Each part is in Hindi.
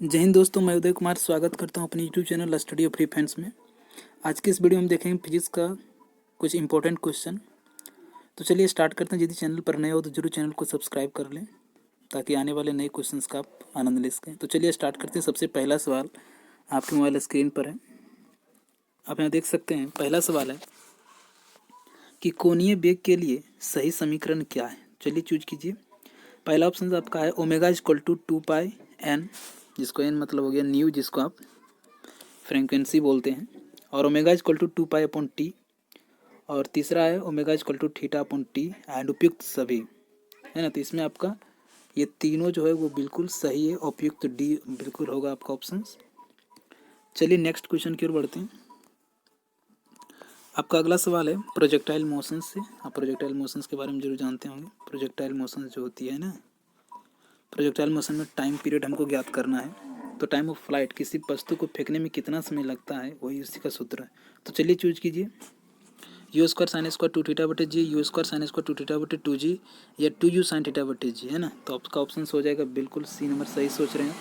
जय हिंद दोस्तों, मैं उदय कुमार स्वागत करता हूं अपने YouTube channel study of free friends में। आज के इस वीडियो में हम देखेंगे फिजिक्स का कुछ इंपॉर्टेंट क्वेश्चन। तो चलिए स्टार्ट करते हैं। यदि चैनल पर नए हो तो जरूर चैनल को सब्सक्राइब कर लें ताकि आने वाले नए क्वेश्चंस का आप आनंद ले सकें। तो चलिए स्टार्ट करते हैं। सबसे पहला सवाल आपके मोबाइल स्क्रीन पर है, आप यहाँ देख सकते हैं। पहला सवाल है कि कोणीय वेग के लिए सही समीकरण क्या है। चलिए चूज कीजिए। पहला ऑप्शन आपका है ओमेगा इक्वल टू 2πn, जिसको एन मतलब हो गया न्यू, जिसको आप फ्रीक्वेंसी बोलते हैं, और ओमेगा इक्वल टू 2π/t, और तीसरा है omega equal to θ/t and उपयुक्त सभी, है ना। तो इसमें आपका ये तीनों जो है वो बिल्कुल सही है। उपयुक्त डी बिल्कुल होगा आपका ऑप्शन। चलिए नेक्स्ट क्वेश्चन की ओर बढ़ते हैं। आपका अगला सवाल है प्रोजेक्टाइल मोशन से। आप प्रोजेक्टाइल मोशंस के बारे में जरूर जानते होंगे। प्रोजेक्टाइल मोशन जो होती है ना, प्रोजेक्टाइल मोशन में टाइम पीरियड हमको ज्ञात करना है। तो टाइम ऑफ फ्लाइट, किसी वस्तु को फेंकने में कितना समय लगता है, वही उसी का सूत्र है। तो चलिए चूज कीजिए। u²sin²2θ/g, u²sin²2θ/2g, या 2u sin θ/g, है ना। तो आपका ऑप्शन हो जाएगा बिल्कुल सी नंबर, सही सोच रहे हैं।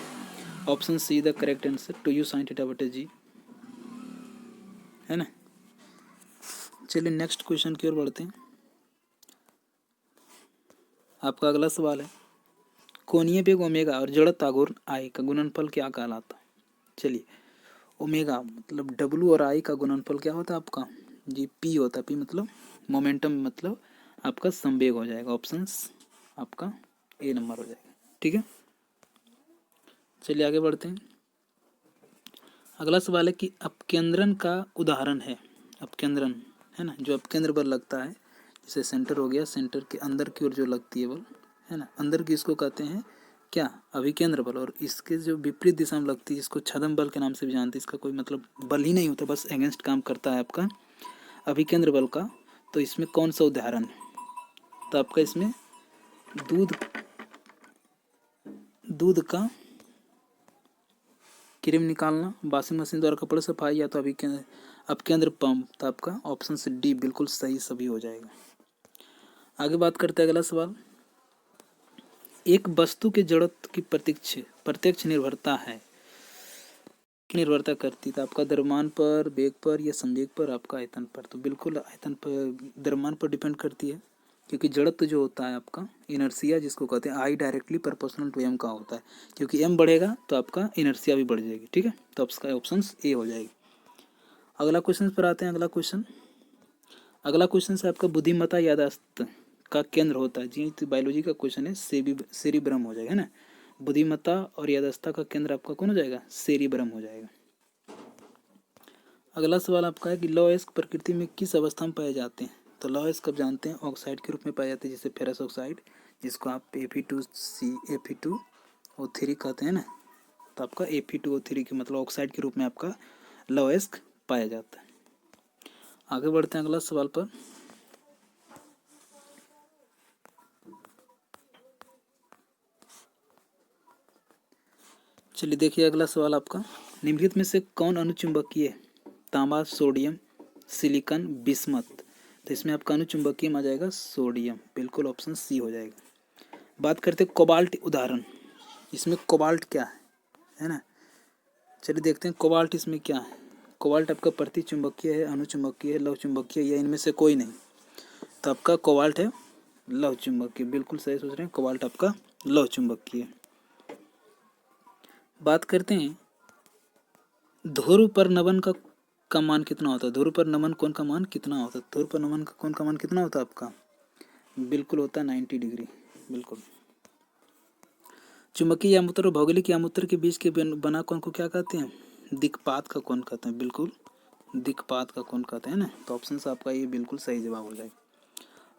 Option see the correct answer, 2u sin θ/g, है ना। चलिए नेक्स्ट क्वेश्चन की ओर बढ़ते हैं। आपका अगला सवाल है कोणीय वेग ओमेगा और जड़त्व आघूर्ण आई का गुणनफल क्या कहलाता है। चलिए, ओमेगा मतलब डब्लू और आई का गुणनफल क्या होता है आपका जी, पी होता है। पी मतलब मोमेंटम, मतलब आपका संवेग हो जाएगा। ऑप्शंस आपका ए नंबर हो जाएगा, ठीक है। चलिए आगे बढ़ते हैं। अगला सवाल है कि अपकेंद्रन का उदाहरण है। अपकेंद्रन, है ना, जो अपकेंद्र बल लगता है, जैसे सेंटर हो गया, सेंटर के अंदर की ओर जो लगती है बल, है ना, अंदर की, इसको कहते हैं क्या, अभिकेंद्र बल। और इसके जो विपरीत दिशा में लगती है, इसको छद्म बल के नाम से भी जानते हैं। इसका कोई मतलब बल ही नहीं होता, बस अगेंस्ट काम करता है आपका अभिकेंद्र बल का। तो इसमें कौन सा उदाहरण है, तो आपका इसमें दूध का क्रीम निकालना, वॉशिंग मशीन द्वारा कपड़े सफाई, या तो अपकेंद्र पंप। तो आपका ऑप्शन से डी बिल्कुल सही सभी हो जाएगा। आगे बात करते हैं अगला सवाल। एक वस्तु के जड़त्व की प्रत्यक्ष निर्भरता है, निर्भरता करती है आपका द्रव्यमान पर, वेग पर, या संवेग पर, आपका आयतन पर। तो बिल्कुल आयतन पर, द्रव्यमान पर डिपेंड करती है, क्योंकि जड़त्व जो होता है आपका इनर्सिया, जिसको कहते हैं, I directly proportional to m का होता है। क्योंकि एम बढ़ेगा तो आपका इनर्सिया भी बढ़ जाएगी, ठीक है। तो आपका ऑप्शन ए हो जाएगी। अगला क्वेश्चन पर आते हैं। अगला क्वेश्चन से आपका बुद्धिमत्ता याददाश्त का केंद्र होता है जी। तो बायोलॉजी का क्वेश्चन है, सेरिब्रम हो जाएगा, है ना। बुद्धिमत्ता और याददाश्त का केंद्र आपका कौन हो जाएगा, सेरिब्रम हो जाएगा। अगला सवाल आपका है कि लौह प्रकृति में किस अवस्था में पाए जाते हैं। तो लौह कब जानते हैं, ऑक्साइड के रूप में पाए जाते हैं, जैसे फेरस ऑक्साइड, जिसको आप Fe2O3 कहते हैं ना। तो आपका Fe2O3 के मतलब ऑक्साइड के रूप में आपका लौह पाया जाता है। आगे बढ़ते हैं अगला सवाल पर। चलिए देखिए अगला सवाल आपका, निम्नलिखित में से कौन अनुचुंबकीय है। तांबा, सोडियम, सिलिकॉन, बिस्मथ। तो इसमें आपका अनुचुंबकीय आ जाएगा सोडियम, बिल्कुल ऑप्शन सी हो जाएगा। बात करते हैं कोबाल्ट उदाहरण। इसमें कोबाल्ट क्या है ना। चलिए देखते हैं कोबाल्ट इसमें क्या है। कोबाल्ट आपका प्रतिचुंबकीय है, अनुचुंबकीय है, लौह चुंबकीय, या इनमें से कोई नहीं। तो आपका कोबाल्ट है लौह चुंबकीय, बिल्कुल सही सोच रहे हैं। कोबाल्ट आपका लौह चुंबकीय। बात करते हैं ध्रुव पर नमन का मान कितना होता है। ध्रुव पर नमन कोण का मान कितना होता है। ध्रुव पर नमन का कोण का मान कितना होता है आपका, बिल्कुल होता है 90 डिग्री, बिल्कुल। चुंबकीय यामुत्र और भौगोलिक यामुत्र के बीच के बना कोण को क्या कहते हैं, दिक्पात का कोण कहते हैं, बिल्कुल दिक्पात का कोण कहते हैं ना। तो ऑप्शन आपका ये बिल्कुल सही जवाब हो जाएगा।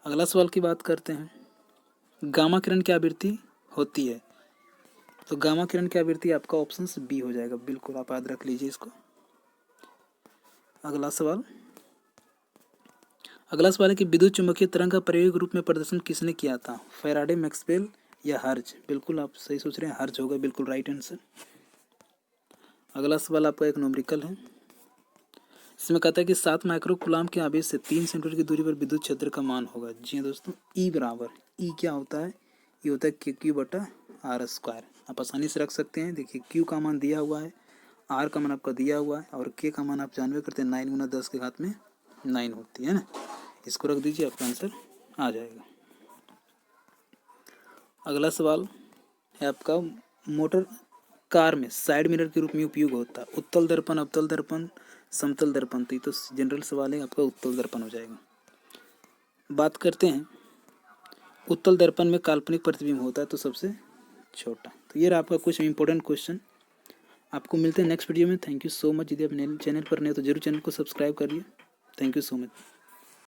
अगला सवाल की बात करते हैं, गामा किरण की आवृत्ति होती है। तो गामा किरण की आवृत्ति आपका ऑप्शन बी हो जाएगा, बिल्कुल आप याद रख लीजिए इसको। अगला सवाल है कि विद्युत चुंबकीय तरंग का प्रायोगिक रूप में प्रदर्शन किसने किया था। फैराडे, मैक्सवेल, या हर्ज। बिल्कुल आप सही सोच रहे हैं, हर्ज होगा बिल्कुल राइट आंसर। अगला सवाल आपका एक न्यूमेरिकल है। इसमें कहता है कि 7 माइक्रो कूलाम के आवेश से 3 सेंटीमीटर की दूरी पर विद्युत क्षेत्र का मान होगा। जी हाँ दोस्तों, ई बराबर, ई क्या होता है, ये होता है Q/R², आप आसानी से रख सकते हैं। देखिए क्यू का मान दिया हुआ है, आर का मान आपका दिया हुआ है और के का मान आप जानवे करते हैं 9 गुना 10 के घात में 9 होती है ना। इसको रख दीजिए, आपका आंसर आ जाएगा। अगला सवाल है आपका, मोटर कार में साइड मिरर के रूप में उपयोग होता है उत्तल दर्पण, अवतल दर्पण, समतल दर्पण। तो ये तो जनरल सवाल है, आपका उत्तल दर्पण हो जाएगा। बात करते हैं उत्तल दर्पण में काल्पनिक प्रतिबिंब होता है तो सबसे छोटा। तो ये रहा आपका कुछ इंपॉर्टेंट क्वेश्चन। आपको मिलते हैं नेक्स्ट वीडियो में। Thank you so much. यदि आप चैनल पर नए हो तो जरूर चैनल को सब्सक्राइब करिए। Thank you so much.